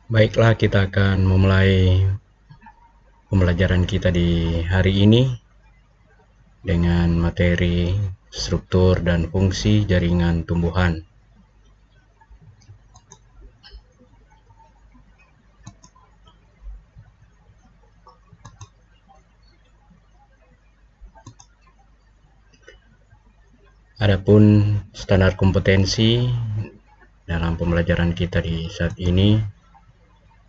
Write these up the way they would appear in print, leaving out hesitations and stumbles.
Baiklah, kita akan memulai pembelajaran kita di hari ini dengan materi struktur dan fungsi jaringan tumbuhan. Adapun standar kompetensi dalam pembelajaran kita di saat ini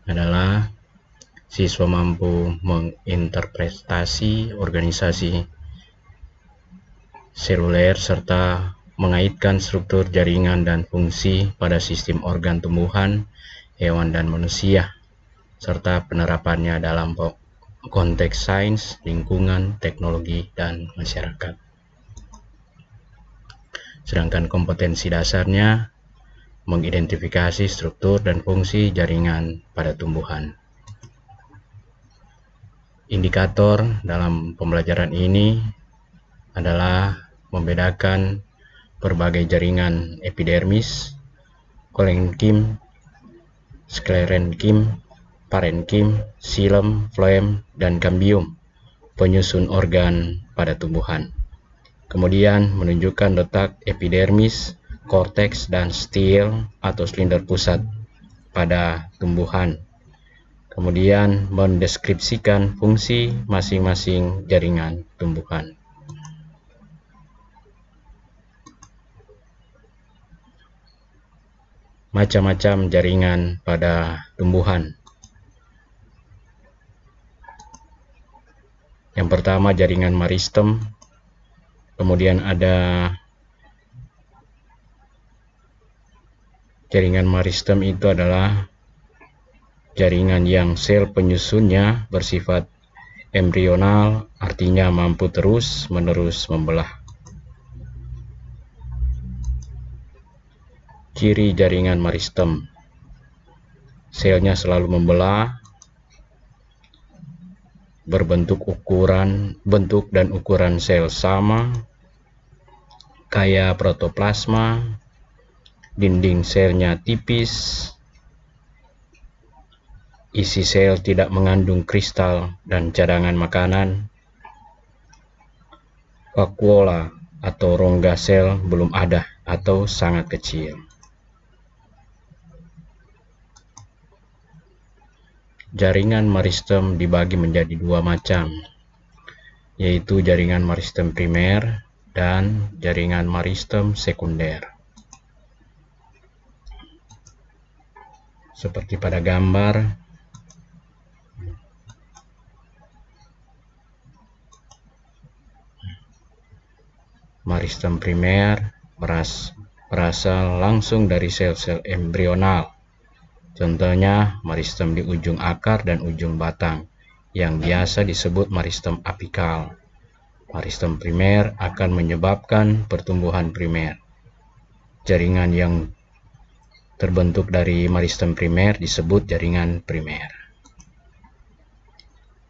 adalah siswa mampu menginterpretasi organisasi seluler serta mengaitkan struktur jaringan dan fungsi pada sistem organ tumbuhan, hewan, dan manusia, serta penerapannya dalam konteks sains, lingkungan, teknologi, dan masyarakat. Sedangkan kompetensi dasarnya mengidentifikasi struktur dan fungsi jaringan pada tumbuhan. Indikator dalam pembelajaran ini adalah membedakan berbagai jaringan epidermis, kolenkim, sklerenkim, parenkim, xilem, floem, dan kambium, penyusun organ pada tumbuhan. Kemudian menunjukkan letak epidermis, korteks, dan stiel atau silinder pusat pada tumbuhan. Kemudian mendeskripsikan fungsi masing-masing jaringan tumbuhan. Macam-macam jaringan pada tumbuhan. Yang pertama jaringan meristem, kemudian ada jaringan meristem itu adalah jaringan yang sel penyusunnya bersifat embrional, artinya mampu terus-menerus membelah. Ciri jaringan meristem: selnya selalu membelah, bentuk dan ukuran sel sama, kaya protoplasma, dinding selnya tipis, isi sel tidak mengandung kristal dan cadangan makanan, vakuola atau rongga sel belum ada atau sangat kecil. Jaringan meristem dibagi menjadi dua macam, yaitu jaringan meristem primer dan jaringan meristem sekunder. Seperti pada gambar, meristem primer berasal langsung dari sel-sel embrional. Contohnya meristem di ujung akar dan ujung batang, yang biasa disebut meristem apikal. Meristem primer akan menyebabkan pertumbuhan primer. Jaringan yang terbentuk dari meristem primer disebut jaringan primer.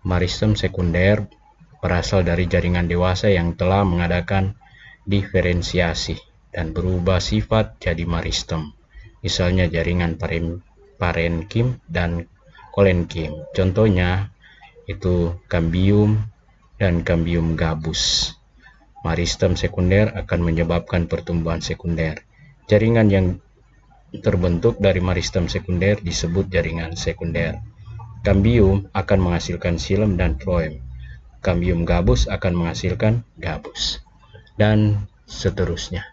Meristem sekunder berasal dari jaringan dewasa yang telah mengadakan diferensiasi dan berubah sifat jadi meristem. Misalnya jaringan parenkim dan kolenkim. Contohnya itu kambium dan kambium gabus. Meristem sekunder akan menyebabkan pertumbuhan sekunder. Jaringan yang terbentuk dari meristem sekunder disebut jaringan sekunder. Kambium akan menghasilkan xilem dan floem. Kambium gabus akan menghasilkan gabus, dan seterusnya.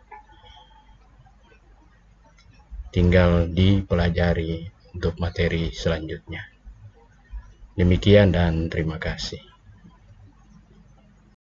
Tinggal dipelajari untuk materi selanjutnya. Demikian dan terima kasih.